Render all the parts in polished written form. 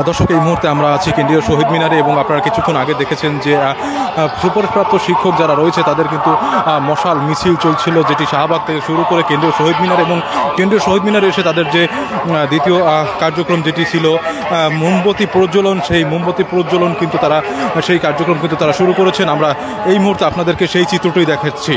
দর্শক, এই মুহূর্তে আমরা আছি কেন্দ্রীয় শহীদ মিনারে এবং আপনারা কিছুক্ষণ আগে দেখেছেন যে সুপারিশপ্রাপ্ত শিক্ষক যারা রয়েছে তাদের কিন্তু মশাল মিছিল চলছিল, যেটি শাহবাগ থেকে শুরু করে কেন্দ্রীয় শহীদ মিনার এবং কেন্দ্রীয় শহীদ মিনারে এসে তাদের যে দ্বিতীয় কার্যক্রম যেটি ছিল মোমবাতি প্রজ্বলন, সেই মোমবাতি প্রজ্বলন কিন্তু তারা সেই কার্যক্রম কিন্তু তারা শুরু করেছেন। আমরা এই মুহূর্তে আপনাদেরকে সেই চিত্রটি দেখাচ্ছি।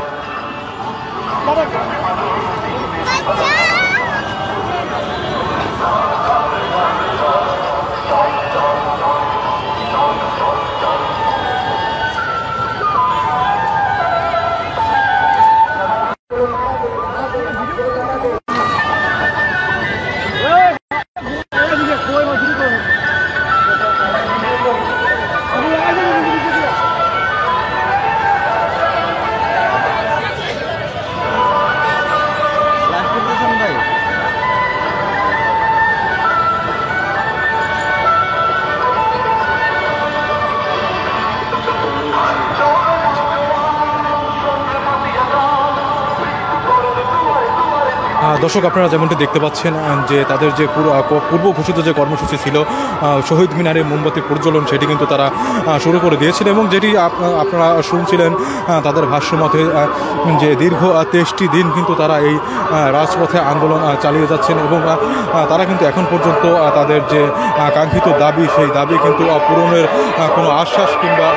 দর্শক, আপনারা যেমনটি দেখতে পাচ্ছেন যে তাদের যে পূর্ব ঘোষিত যে কর্মসূচি ছিল শহীদ মিনারে মোমবাতি প্রজ্বলন, সেটি কিন্তু তারা শুরু করে দিয়েছিল এবং যেটি আপনারা শুনছিলেন তাদের ভাষ্যমতে যে দীর্ঘ 23টি দিন কিন্তু তারা এই রাজপথে আন্দোলন চালিয়ে যাচ্ছেন এবং তারা কিন্তু এখন পর্যন্ত তাদের যে কাঙ্ক্ষিত দাবি, সেই দাবি কিন্তু পূরণের কোনো আশ্বাস কিংবা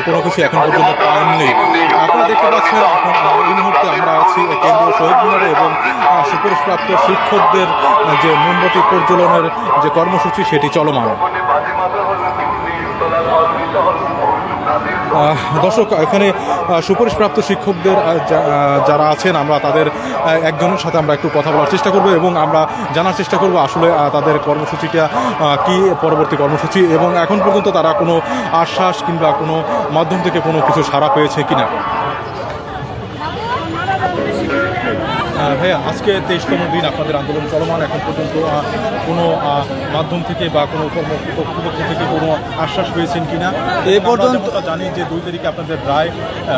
কোনো কিছু এখন পর্যন্ত পাননি। আপনারা দেখতে পাচ্ছেন এখন এই মুহূর্তে আমরা আছি কেন্দ্রীয় শহীদ মিনারে এবং সুপারিশপ্রাপ্ত শিক্ষকদের যে মোমবাতি প্রজ্বলনের যে কর্মসূচি সেটি চলমান। দর্শক, এখানে সুপারিশপ্রাপ্ত শিক্ষকদের যারা আছেন আমরা তাদের একজনের সাথে আমরা একটু কথা বলার চেষ্টা করব এবং আমরা জানার চেষ্টা করব আসলে তাদের কর্মসূচিটা কি, পরবর্তী কর্মসূচি এবং এখন পর্যন্ত তারা কোনো আশ্বাস কিংবা কোনো মাধ্যম থেকে কোনো কিছু সাড়া পেয়েছে কিনা। ভাইয়া, আজকে 23তম দিন আপনাদের আন্দোলন চলমান, এখন পর্যন্ত কোনো মাধ্যম থেকে বা কোনো কর্তৃপক্ষ থেকে কোনো আশ্বাস পেয়েছেন কিনা? এই পর্যন্ত জানি যে 2 তারিখে আপনাদের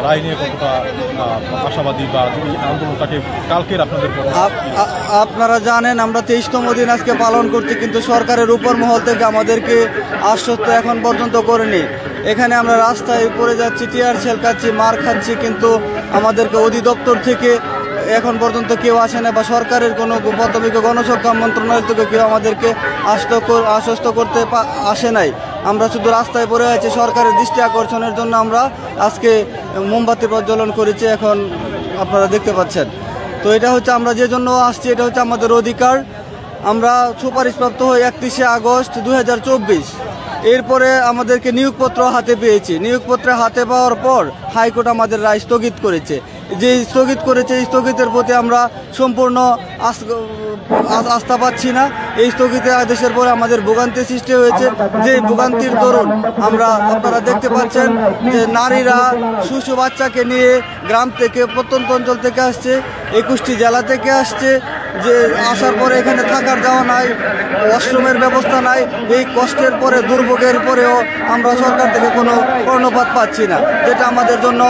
রায় নিয়ে কতটা আশাবাদী বা এই আন্দোলনটাকে কালকের আপনাদের আপনারা জানেন আমরা 23তম দিন আজকে পালন করছি, কিন্তু সরকারের উপর মহল থেকে আমাদেরকে আশ্বস্ত এখন পর্যন্ত করেনি। এখানে আমরা রাস্তায় পড়ে যাচ্ছি, টিয়ার সেল খাচ্ছি, মার খাচ্ছি, কিন্তু আমাদেরকে অধিদপ্তর থেকে এখন পর্যন্ত কেউ আসে না বা সরকারের কোনো প্রাথমিক গণশিক্ষা মন্ত্রণালয় থেকে কেউ আমাদেরকে আশ্বস্ত করতে আসে নাই। আমরা শুধু রাস্তায় পড়ে আছি। সরকারের দৃষ্টি আকর্ষণের জন্য আমরা আজকে মোমবাতি প্রজ্বলন করেছি, এখন আপনারা দেখতে পাচ্ছেন। তো এটা হচ্ছে আমরা যে জন্য আসছি, এটা হচ্ছে আমাদের অধিকার। আমরা সুপারিশপ্রাপ্ত হই 31শে আগস্ট 2024। এরপরে আমাদেরকে নিয়োগপত্র হাতে পেয়েছি। নিয়োগপত্র হাতে পাওয়ার পর হাইকোর্ট আমাদের রায় স্থগিত করেছে। যে স্থগিত করেছে, এই স্থগিতের প্রতি আমরা সম্পূর্ণ আস্থা পাচ্ছি না। এই স্থগিতের আদেশের পরে আমাদের ভোগান্তি সৃষ্টি হয়েছে। যে ভোগান্তির দরুন আপনারা দেখতে পাচ্ছেন যে নারীরা শিশু বাচ্চাকে নিয়ে গ্রাম থেকে, প্রত্যন্ত অঞ্চল থেকে আসছে, 21টি জেলা থেকে আসছে। যে আসার পরে এখানে থাকার যাওয়া নাই, ওয়াশরুমের ব্যবস্থা নাই। এই কষ্টের পরে, দুর্ভোগের পরেও আমরা সরকার থেকে কোনো কর্ণপাত পাচ্ছি না, যেটা আমাদের জন্য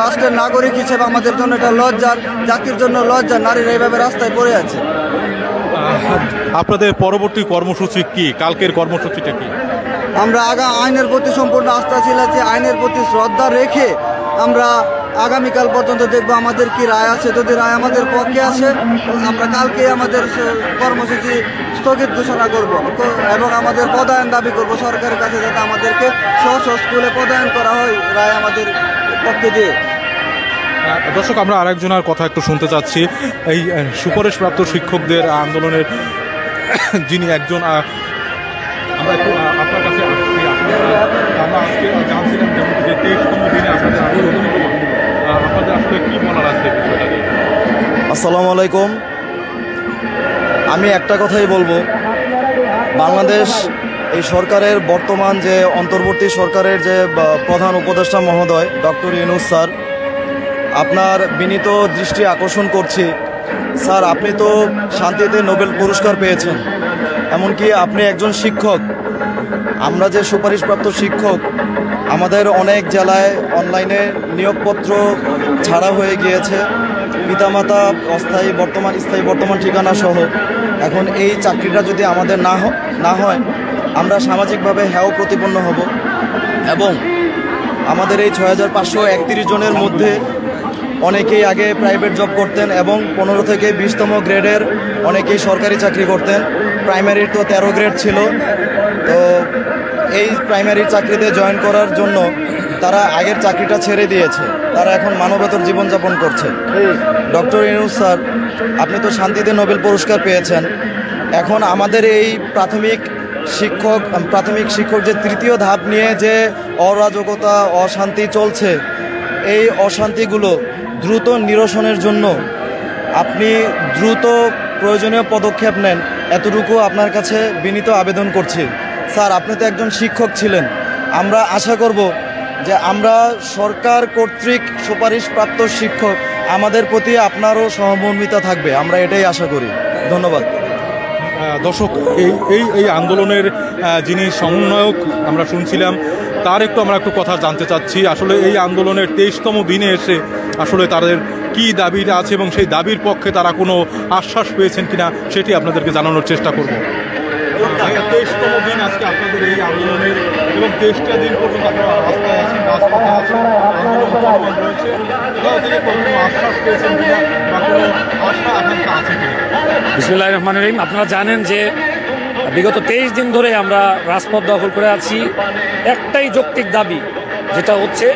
রাষ্ট্রের নাগরিক হিসেবে আমাদের জন্য এটা লজ্জার, জাতির জন্য লজ্জা। নারীরা এইভাবে রাস্তায় পড়ে আছে। আপনাদের পরবর্তী কর্মসূচি কি? কালকের কর্মসূচিটা কি? আমরা আইনের প্রতি সম্পূর্ণ আস্থাশীল আছি। আইনের প্রতি শ্রদ্ধা রেখে আমরা আগামীকাল পর্যন্ত দেখবো আমাদের কি রায় আছে। যদি রায় আমাদের পক্ষে আসে, আমরা কালকে আমাদের কর্মসূচি স্থগিত ঘোষণা করব এবং আমাদের পদায়ন দাবি করব সরকারের কাছে, যাতে আমাদেরকে স্কুলে পদায়ন করা হয় রায় আমাদের পক্ষে দিয়ে। দর্শক, আমরা আরেকজনের কথা একটু শুনতে চাচ্ছি। এই সুপারিশপ্রাপ্ত শিক্ষকদের আন্দোলনের যিনি একজন, আমরা একটু আপনার কাছে আসছি। আমরা আজকে জানছিলাম যেমন যে 23তম দিনে আপনাদের আন্দোলন, আপনাদের আসলে কী বলার আছে বিষয়টা নিয়ে? আসসালামু আলাইকুম। আমি একটা কথাই বলবো, বাংলাদেশ এই সরকারের বর্তমান যে অন্তর্বর্তী সরকারের যে প্রধান উপদেষ্টা মহোদয় ডক্টর ইউনূস স্যার, আপনার বিনীত দৃষ্টি আকর্ষণ করছি। স্যার, আপনি তো শান্তিতে নোবেল পুরস্কার পেয়েছেন, এমনকি আপনি একজন শিক্ষক। আমরা যে সুপারিশপ্রাপ্ত শিক্ষক, আমাদের অনেক জেলায় অনলাইনে নিয়োগপত্র ছাড়া হয়ে গিয়েছে। পিতামাতা অস্থায়ী স্থায়ী বর্তমান ঠিকানা সহ। এখন এই চাকরিটা যদি আমাদের না হয়, আমরা সামাজিকভাবে হেয় প্রতিপন্ন হব এবং আমাদের এই 6531 জনের মধ্যে অনেকেই আগে প্রাইভেট জব করতেন এবং 15 থেকে 20তম গ্রেডের অনেকেই সরকারি চাকরি করতেন। প্রাইমারির তো 13 গ্রেড ছিল, তো এই প্রাইমারি চাকরিতে জয়েন করার জন্য তারা আগের চাকরিটা ছেড়ে দিয়েছে, তারা এখন মানবেতর জীবনযাপন করছে। ডক্টর ইউনূস স্যার, আপনি তো শান্তিতে নোবেল পুরস্কার পেয়েছেন, এখন আমাদের এই প্রাথমিক শিক্ষক যে তৃতীয় ধাপ নিয়ে যে অরাজকতা অশান্তি চলছে, এই অশান্তিগুলো দ্রুত নিরসনের জন্য আপনি দ্রুত প্রয়োজনীয় পদক্ষেপ নেন, এতটুকু আপনার কাছে বিনীত আবেদন করছি। স্যার, আপনি তো একজন শিক্ষক ছিলেন, আমরা আশা করব যে আমরা সরকার কর্তৃক সুপারিশপ্রাপ্ত শিক্ষক, আমাদের প্রতি আপনারও সহমর্মিতা থাকবে, আমরা এটাই আশা করি। ধন্যবাদ। দর্শক, এই আন্দোলনের যিনি সমন্বয়ক আমরা শুনছিলাম, তার আমরা একটু কথা জানতে চাচ্ছি। আসলে এই আন্দোলনের 23তম দিনে এসে আসলে তাদের কি দাবিটা আছে এবং সেই দাবির পক্ষে তারা কোনো আশ্বাস পেয়েছেন কিনা সেটি আপনাদেরকে জানানোর চেষ্টা করব। 23তম দিন আজকে আপনাদের এই আন্দোলনের, এবং 23টা দিন পর্যন্ত আপনারা রাস্তায় আছেন, রাজপথে আছেন, আন্দোলন চলমান রয়েছে। কোথাও থেকে কোনো আশ্বাস পেয়েছেন কিনা বা কোনো আশা আকাঙ্ক্ষা আছে কিনা? বিসমিল্লাহির রহমানির রহিম। আপনারা জানেন যে বিগত 23 দিন ধরে আমরা রাজপথ দখল করে আছি। একটাই যৌক্তিক দাবি, যেটা হচ্ছে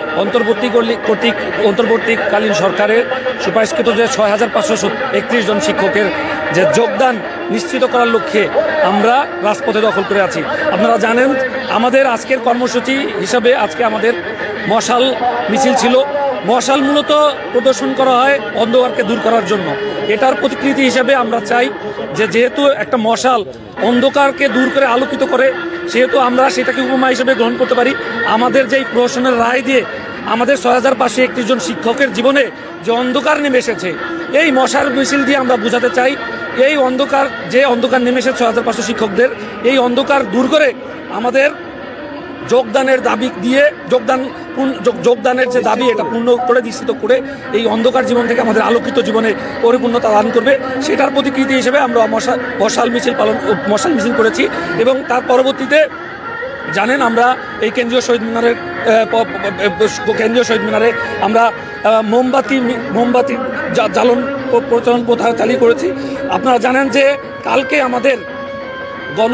অন্তর্বর্তীকালীন সরকারের সুপারিশকৃত যে 6531 জন শিক্ষকের যে যোগদান নিশ্চিত করার লক্ষ্যে আমরা রাজপথে দখল করে আছি। আপনারা জানেন আমাদের আজকের কর্মসূচি হিসাবে আজকে আমাদের মশাল মিছিল ছিল। মশাল মূলত প্রদর্শন করা হয় অন্ধকারকে দূর করার জন্য। এটার প্রতিকৃতি হিসাবে আমরা চাই যে যেহেতু একটা মশাল অন্ধকারকে দূর করে আলোকিত করে, সেহেতু আমরা সেটাকে উপমা হিসেবে গ্রহণ করতে পারি। আমাদের যেই প্রহসনের রায় দিয়ে আমাদের 6531 জন শিক্ষকের জীবনে যে অন্ধকার নেমে এসেছে, এই মশাল মিছিল দিয়ে আমরা বোঝাতে চাই এই অন্ধকার নেমে এসেছে 6500 শিক্ষকদের, এই অন্ধকার দূর করে আমাদের যোগদানের দাবি দিয়ে যোগদানের যে দাবি, এটা পূর্ণ করে নিশ্চিত করে এই অন্ধকার জীবন থেকে আমাদের আলোকিত জীবনে পরিপূর্ণতা দান করবে, সেটার প্রতিকৃতি হিসেবে আমরা মশাল মিছিল করেছি। এবং তার পরবর্তীতে জানেন আমরা এই কেন্দ্রীয় শহীদ মিনারে আমরা মোমবাতি জ্বালন প্রচলন প্রথা চালু করেছি। আপনারা জানেন যে কালকে আমাদের গণ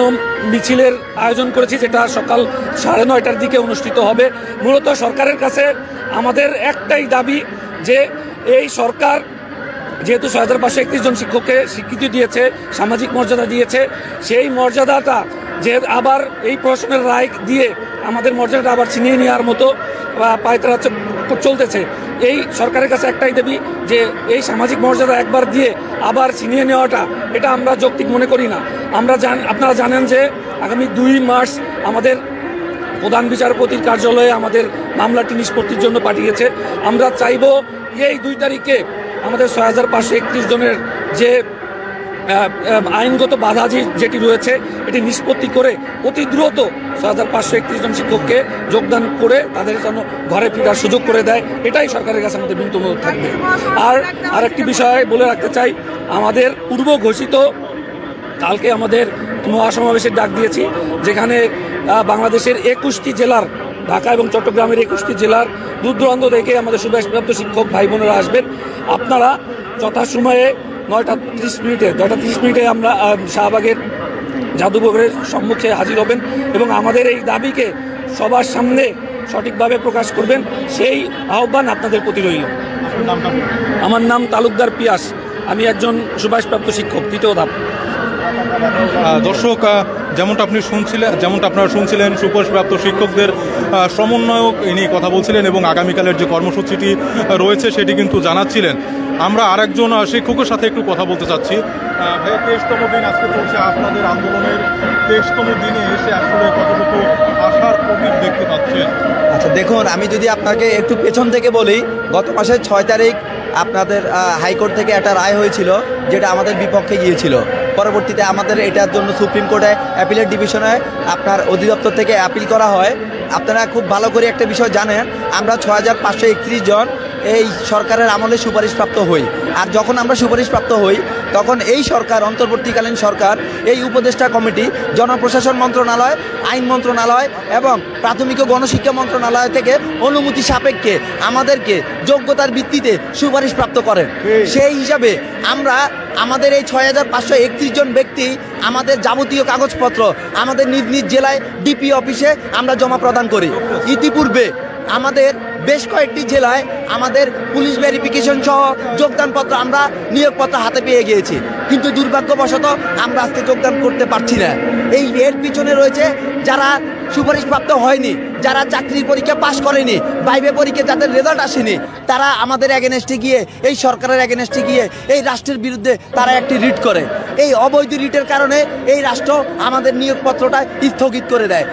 মিছিলের আয়োজন করেছি, যেটা সকাল 9:30টার দিকে অনুষ্ঠিত হবে। মূলত সরকারের কাছে আমাদের একটাই দাবি যে এই সরকার যেহেতু 6531 জন শিক্ষককে স্বীকৃতি দিয়েছে, সামাজিক মর্যাদা দিয়েছে, সেই মর্যাদাটা যে আবার এই প্রশ্নের রায় দিয়ে আমাদের মর্যাদাটা আবার ছিনিয়ে নেওয়ার মতো পায়তারা চলতেছে। এই সরকারের কাছে একটাই দাবি যে এই সামাজিক মর্যাদা একবার দিয়ে আবার ছিনিয়ে নেওয়াটা, এটা আমরা যৌক্তিক মনে করি না। আপনারা জানেন যে আগামী 2 মার্চ আমাদের প্রধান বিচারপতির কার্যালয়ে আমাদের মামলাটি নিষ্পত্তির জন্য পাঠিয়েছে। আমরা চাইব এই 2 তারিখে আমাদের 6531 জনের যে আইনগত বাধা যেটি রয়েছে, এটি নিষ্পত্তি করে অতি দ্রুত 6531 জন শিক্ষককে যোগদান করে তাদের যেন ঘরে ফেরার সুযোগ করে দেয়, এটাই সরকারের কাছে আমাদের বিনীত অনুরোধ থাকবে। আর একটি বিষয় বলে রাখতে চাই, আমাদের পূর্ব ঘোষিত কালকে আমাদের মহাসমাবেশের ডাক দিয়েছি, যেখানে বাংলাদেশের 21টি জেলার, ঢাকা এবং চট্টগ্রামের 21টি জেলার দূর দূরান্ত থেকে আমাদের সুপারিশপ্রাপ্ত শিক্ষক ভাই বোনেরা আসবেন। আপনারা যথাসময়ে 9:30 মিনিটে আমরা শাহবাগের জাদুঘরের সম্মুখে হাজির হবেন এবং আমাদের এই দাবিকে সবার সামনে সঠিকভাবে প্রকাশ করবেন, সেই আহ্বান আপনাদের প্রতি রইল। আমার নাম তালুকদার পিয়াস, আমি একজন সুপারিশপ্রাপ্ত শিক্ষক, 3য় ধাপ। দর্শক, যেমনটা আপনারা শুনছিলেন সুপারিশপ্রাপ্ত শিক্ষকদের সমন্বয়ক ইনি কথা বলছিলেন এবং আগামীকালের যে কর্মসূচিটি রয়েছে সেটি কিন্তু জানাচ্ছিলেন। আমরা আরেকজন শিক্ষকের সাথে একটু কথা বলতে চাচ্ছি। ভাই, 23তম দিন আজকে চলছে আপনাদের আন্দোলনের, 23তম দিনে এসে আসলে কতটুকু আশার প্রতীক দেখতে পাচ্ছেন? আচ্ছা দেখুন, আমি যদি আপনাকে একটু পেছন থেকে বলি, গত মাসের 6 তারিখ আপনাদের হাইকোর্ট থেকে একটা রায় হয়েছিল, যেটা আমাদের বিপক্ষে গিয়েছিল। পরবর্তীতে আমাদের এটার জন্য সুপ্রিম কোর্টে অ্যাপিলেট ডিভিশনে আপনার অধিদপ্তর থেকে অ্যাপিল করা হয়। আপনারা খুব ভালো করে একটা বিষয় জানেন, আমরা 6531 জন এই সরকারের আমলে সুপারিশপ্রাপ্ত হই। আর যখন আমরা সুপারিশপ্রাপ্ত হই, তখন এই সরকার, অন্তর্বর্তীকালীন সরকার, এই উপদেষ্টা কমিটি, জনপ্রশাসন মন্ত্রণালয়, আইন মন্ত্রণালয় এবং প্রাথমিক ও গণশিক্ষা মন্ত্রণালয় থেকে অনুমতি সাপেক্ষে আমাদেরকে যোগ্যতার ভিত্তিতে সুপারিশ প্রাপ্ত করেন। সেই হিসাবে আমরা আমাদের এই 6531 জন ব্যক্তি আমাদের যাবতীয় কাগজপত্র আমাদের নিজ নিজ জেলায় ডিপি অফিসে আমরা জমা প্রদান করি। ইতিপূর্বে আমাদের বেশ কয়েকটি জেলায় আমাদের পুলিশ ভেরিফিকেশন সহ যোগদানপত্র, আমরা নিয়োগপত্র হাতে পেয়ে গিয়েছি, কিন্তু দুর্ভাগ্যবশত আমরা আজকে যোগদান করতে পারছি না। এর পিছনে রয়েছে যারা সুপারিশপ্রাপ্ত হয়নি, যারা চাকরির পরীক্ষা পাশ করেনি, ভাইভা পরীক্ষা যাদের রেজাল্ট আসেনি, তারা আমাদের এগেনস্টে গিয়ে, এই সরকারের এগেনস্টে গিয়ে এই রাষ্ট্রের বিরুদ্ধে তারা একটি রিট করে। এই অবৈধ রিটের কারণে এই রাষ্ট্র আমাদের নিয়োগপত্রটা স্থগিত করে দেয়।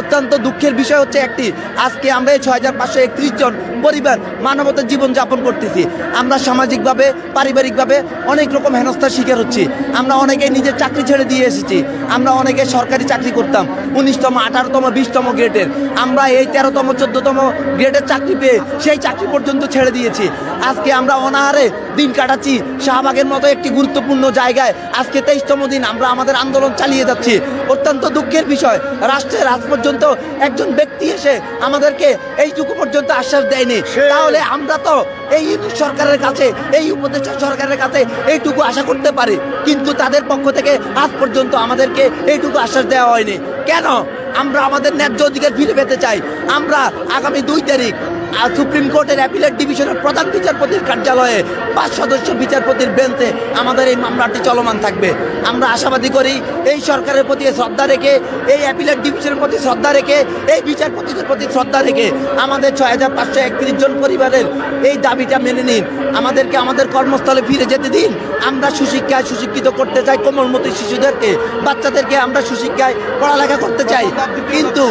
অত্যন্ত দুঃখের বিষয় হচ্ছে একটি, আজকে আমরা এই 6531 জন পরিবার মানবতার জীবনযাপন করতেছি। আমরা সামাজিকভাবে, পারিবারিকভাবে অনেক রকম হেনস্থার শিকার হচ্ছি। আমরা অনেকে নিজের চাকরি ছেড়ে দিয়ে এসেছি। আমরা অনেকে সরকারি চাকরি করতাম 19তম, 18তম, 20তম গ্রেডের। আমরা এই 13তম, 14তম গ্রেডের চাকরি পেয়ে সেই চাকরি পর্যন্ত ছেড়ে দিয়েছি। আজকে আমরা অনাহারে দিন কাটাচ্ছি। শাহবাগের মতো একটি গুরুত্বপূর্ণ জায়গায় আজকে 23তম দিন আমরা আমাদের আন্দোলন চালিয়ে যাচ্ছি। অত্যন্ত দুঃখের বিষয়, রাষ্ট্রের আজ পর্যন্ত একজন ব্যক্তি এসে আমাদেরকে এইটুকু পর্যন্ত আশ্বাস দেয়নি। তাহলে আমরা তো এই সরকারের কাছে, এই উপদেষ্টা সরকারের কাছে এইটুকু আশা করতে পারি, কিন্তু তাদের পক্ষ থেকে আজ পর্যন্ত আমাদেরকে এইটুকু আশ্বাস দেওয়া হয়নি। কেন? আমরা আমাদের ন্যায্য অধিকার ফিরে পেতে চাই। আমরা আগামী 2 তারিখ সুপ্রিম কোর্টের অ্যাপিলেট ডিভিশনের প্রধান বিচারপতির কার্যালয়ে 5 সদস্য বিচারপতির বেঞ্চে আমাদের এই মামলাটি চলমান থাকবে। আমরা আশাবাদী করি এই সরকারের প্রতি শ্রদ্ধা রেখে, এই অ্যাপিলেট ডিভিশনের প্রতি শ্রদ্ধা রেখে, এই বিচারপতিদের প্রতি শ্রদ্ধা রেখে আমাদের 6531 জন পরিবারের এই দাবিটা মেনে নিন। আমাদেরকে আমাদের কর্মস্থলে ফিরে যেতে দিন। আমরা সুশিক্ষায় সুশিক্ষিত করতে চাই কোমলমতি শিশুদেরকে, বাচ্চাদেরকে আমরা সুশিক্ষায় পড়ালেখা করতে চাই। কিন্তু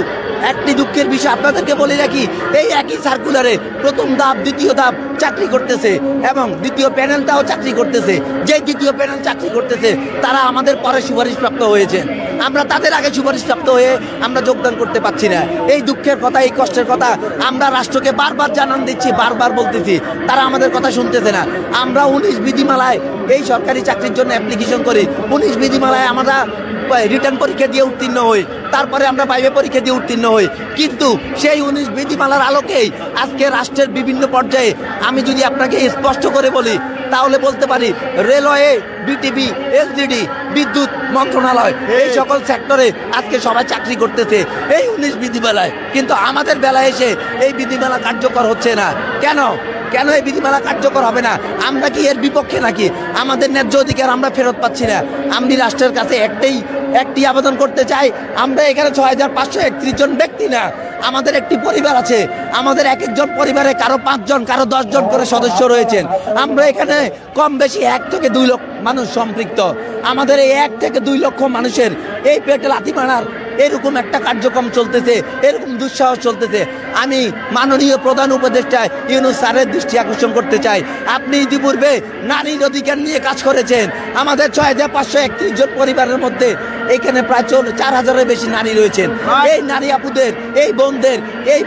একটি দুঃখের বিষয় আপনাদেরকে বলে রাখি, এই একই সার্কুলারে প্রথম ধাপ, দ্বিতীয় ধাপ চাকরি করতেছে এবং দ্বিতীয় প্যানেলটাও চাকরি করতেছে। যে দ্বিতীয় প্যানেল চাকরি করতেছে তারা আমাদের পরে সুপারিশপ্রাপ্ত হয়েছে। আমরা তাদের আগে সুপারিশপ্রাপ্ত হয়ে আমরা যোগদান করতে পারছি না। এই দুঃখের কথা, এই কষ্টের কথা আমরা রাষ্ট্রকে বারবার জানান দিচ্ছি, বারবার বলতেছি, তারা আমাদের কথা শুনতেছে না। আমরা 19 বিধিমালায় এই সরকারি চাকরির জন্য অ্যাপ্লিকেশন করি। 19 বিধিমালায় আমরা রিটার্ন পরীক্ষা দিয়ে উত্তীর্ণ হই, তারপরে আমরা ভাইভা পরীক্ষা দিয়ে উত্তীর্ণ হই। কিন্তু সেই 19 বিধিমালার আলোকেই আজকে রাষ্ট্রের বিভিন্ন পর্যায়ে, আমি যদি আপনাকে স্পষ্ট করে বলি তাহলে বলতে পারি, রেলওয়ে, বিটিভি, এসডিডি, বিদ্যুৎ মন্ত্রণালয়, এই সকল সেক্টরে আজকে সবাই চাকরি করতেছে এই 19 বিধিমালায়। কিন্তু আমাদের বেলায় এসে এই বিধিমালা কার্যকর হচ্ছে না। কেন? কেন এই বিধিমালা কার্যকর হবে না? আমরা কি এর বিপক্ষে নাকি? আমাদের ন্যায্য অধিকার আমরা ফেরত পাচ্ছি না। আমি রাষ্ট্রের কাছে একটি আবেদন করতে চাই। আমরা এখানে 6531 জন ব্যক্তি না, আমাদের একটি পরিবার আছে। আমাদের এক একজন পরিবারে কারো 5 জন, কারো 10 জন করে সদস্য রয়েছেন। আমরা এখানে কম বেশি 1 থেকে 2 লক্ষ মানুষ সম্পৃক্ত। আমাদের এই 1 থেকে 2 লক্ষ মানুষের এই পেটে লাথি মারার এরকম একটা কার্যক্রম চলতেছে, এরকম দুঃসাহস চলতেছে। আমি মাননীয় প্রধান উপদেষ্টা ইউনূস স্যারের দৃষ্টি আকর্ষণ করতে চাই। আপনি ইতিপূর্বে নারীর অধিকার নিয়ে কাজ করেছেন। আমাদের 6531 জন পরিবারের মধ্যে এখানে প্রায় 4000-এর বেশি নারী রয়েছেন। এই নারী আপুদের, এই বোনদের, এই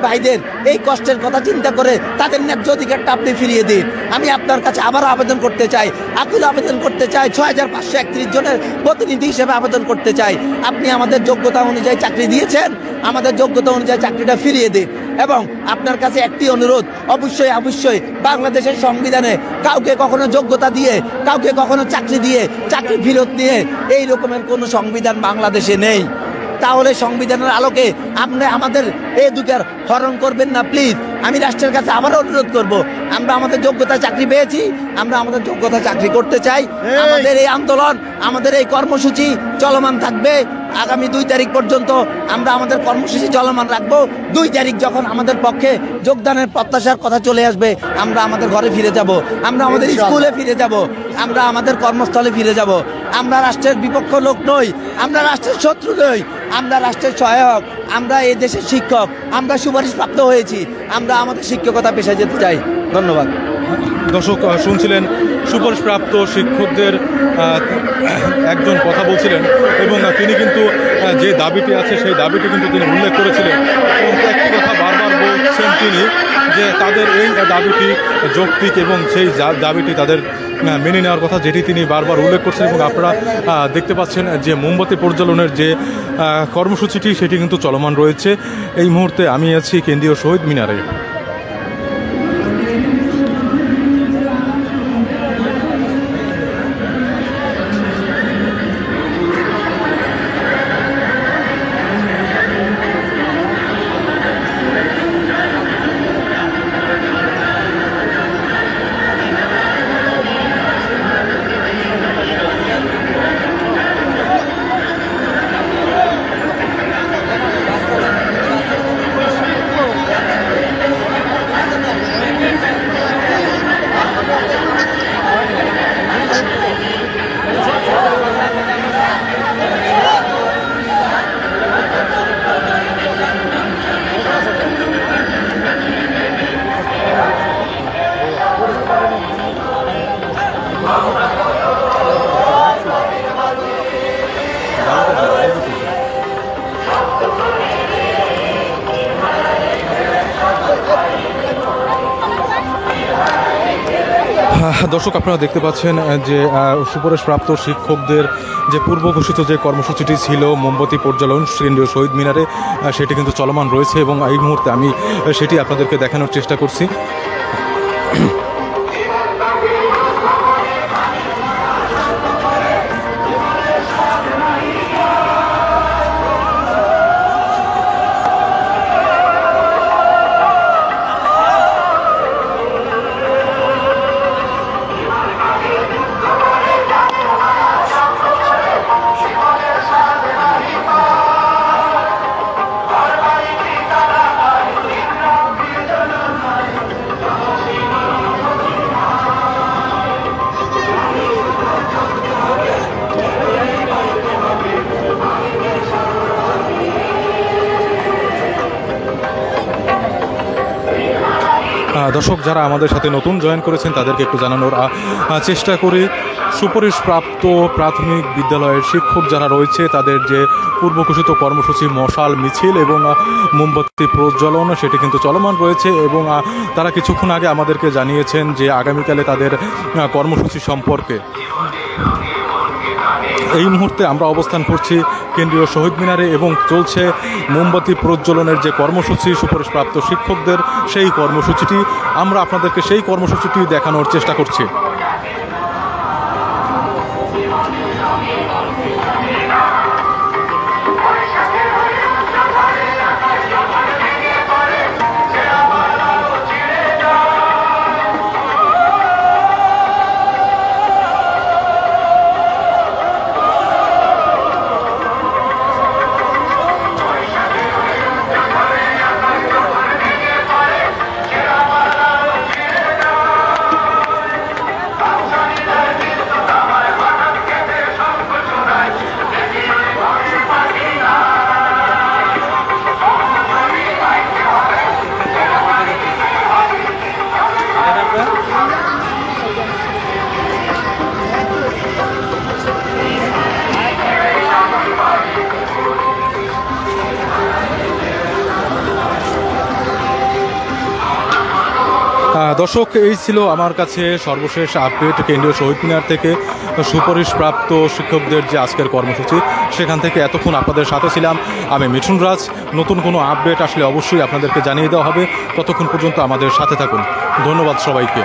ভাইদের এই কষ্টের কথা চিন্তা করে তাদের ন্যায্য অধিকারটা আপনি ফিরিয়ে দিন। আমি আপনার কাছে আবার আবেদন করতে চাই, আকুল আবেদন করতে চাই, 6531 জনের প্রতিনিধি হিসেবে আবেদন করতে চাই। আপনি আমাদের যোগ্যতা অনুযায়ী চাকরি দিয়েছেন, আমাদের যোগ্যতা অনুযায়ী চাকরিটা ফিরিয়ে দিন। এবং আপনার কাছে একটি অনুরোধ, অবশ্যই বাংলাদেশের সংবিধানে কাউকে কখনো যোগ্যতা দিয়ে, কাউকে কখনো চাকরি দিয়ে চাকরি ফেরত নিয়ে এই রকমের কোনো সংবিধান বাংলাদেশে নেই। তাহলে সংবিধানের আলোকে আপনি আমাদের এই অধিকার হরণ করবেন না প্লিজ। আমি রাষ্ট্রের কাছে আবারও অনুরোধ করব, আমরা আমাদের যোগ্যতা চাকরি পেয়েছি, আমরা আমাদের যোগ্যতা চাকরি করতে চাই। আমাদের এই আন্দোলন, আমাদের এই কর্মসূচি চলমান থাকবে। আগামী 2 তারিখ পর্যন্ত আমরা আমাদের কর্মসূচি চলমান রাখবো। 2 তারিখ যখন আমাদের পক্ষে যোগদানের প্রত্যাশার কথা চলে আসবে, আমরা আমাদের ঘরে ফিরে যাব, আমরা আমাদের স্কুলে ফিরে যাব, আমরা আমাদের কর্মস্থলে ফিরে যাব। আমরা রাষ্ট্রের বিপক্ষ লোক নই, আমরা রাষ্ট্রের শত্রু নই, আমরা রাষ্ট্রের সহায়ক, আমরা এই দেশের শিক্ষক, আমরা সুপারিশপ্রাপ্ত হয়েছি, আমরা আমাদের শিক্ষকতা পেশায় যেতে চাই। ধন্যবাদ। দর্শক শুনছিলেন সুপারিশপ্রাপ্ত শিক্ষকদের একজন কথা বলছিলেন এবং তিনি কিন্তু যে দাবিটি আছে সেই দাবিটি কিন্তু তিনি উল্লেখ করেছিলেন এবং একটি কথা বারবার বলছেন তিনি যে তাদের এই দাবিটি যৌক্তিক এবং সেই দাবিটি তাদের মেনে নেওয়ার কথা, যেটি তিনি বারবার উল্লেখ করছেন। এবং আপনারা দেখতে পাচ্ছেন যে মোমবাতি প্রজ্বলনের যে কর্মসূচিটি সেটি কিন্তু চলমান রয়েছে। এই মুহূর্তে আমি আছি কেন্দ্রীয় শহীদ মিনারে। দর্শক, আপনারা দেখতে পাচ্ছেন যে সুপারিশপ্রাপ্ত শিক্ষকদের যে পূর্ব ঘোষিত যে কর্মসূচিটি ছিল মোমবাতি প্রজ্বলন কেন্দ্রীয় শহীদ মিনারে, সেটি কিন্তু চলমান রয়েছে এবং এই মুহূর্তে আমি সেটি আপনাদেরকে দেখানোর চেষ্টা করছি। দর্শক, যারা আমাদের সাথে নতুন জয়েন করেছেন তাদেরকে একটু জানানোর চেষ্টা করি। সুপারিশপ্রাপ্ত প্রাথমিক বিদ্যালয়ের শিক্ষক যারা রয়েছে তাদের যে পূর্বঘোষিত কর্মসূচি মশাল মিছিল এবং মোমবাতি প্রজ্বলন সেটি কিন্তু চলমান রয়েছে এবং তারা কিছুক্ষণ আগে আমাদেরকে জানিয়েছেন যে আগামীকালে তাদের কর্মসূচি সম্পর্কে। এই মুহূর্তে আমরা অবস্থান করছি কেন্দ্রীয় শহীদ মিনারে এবং চলছে মোমবাতি প্রজ্বলনের যে কর্মসূচি সুপারিশপ্রাপ্ত শিক্ষকদের, সেই কর্মসূচিটি আমরা আপনাদেরকে সেই কর্মসূচিটি দেখানোর চেষ্টা করছি। দর্শক, এই ছিল আমার কাছে সর্বশেষ আপডেট কেন্দ্রীয় শহীদ মিনার থেকে সুপারিশপ্রাপ্ত শিক্ষকদের যে আজকের কর্মসূচি, সেখান থেকে এতক্ষণ আপনাদের সাথে ছিলাম আমি মিঠুন রাজ। নতুন কোনো আপডেট আসলে অবশ্যই আপনাদেরকে জানিয়ে দেওয়া হবে। ততক্ষণ পর্যন্ত আমাদের সাথে থাকুন। ধন্যবাদ সবাইকে।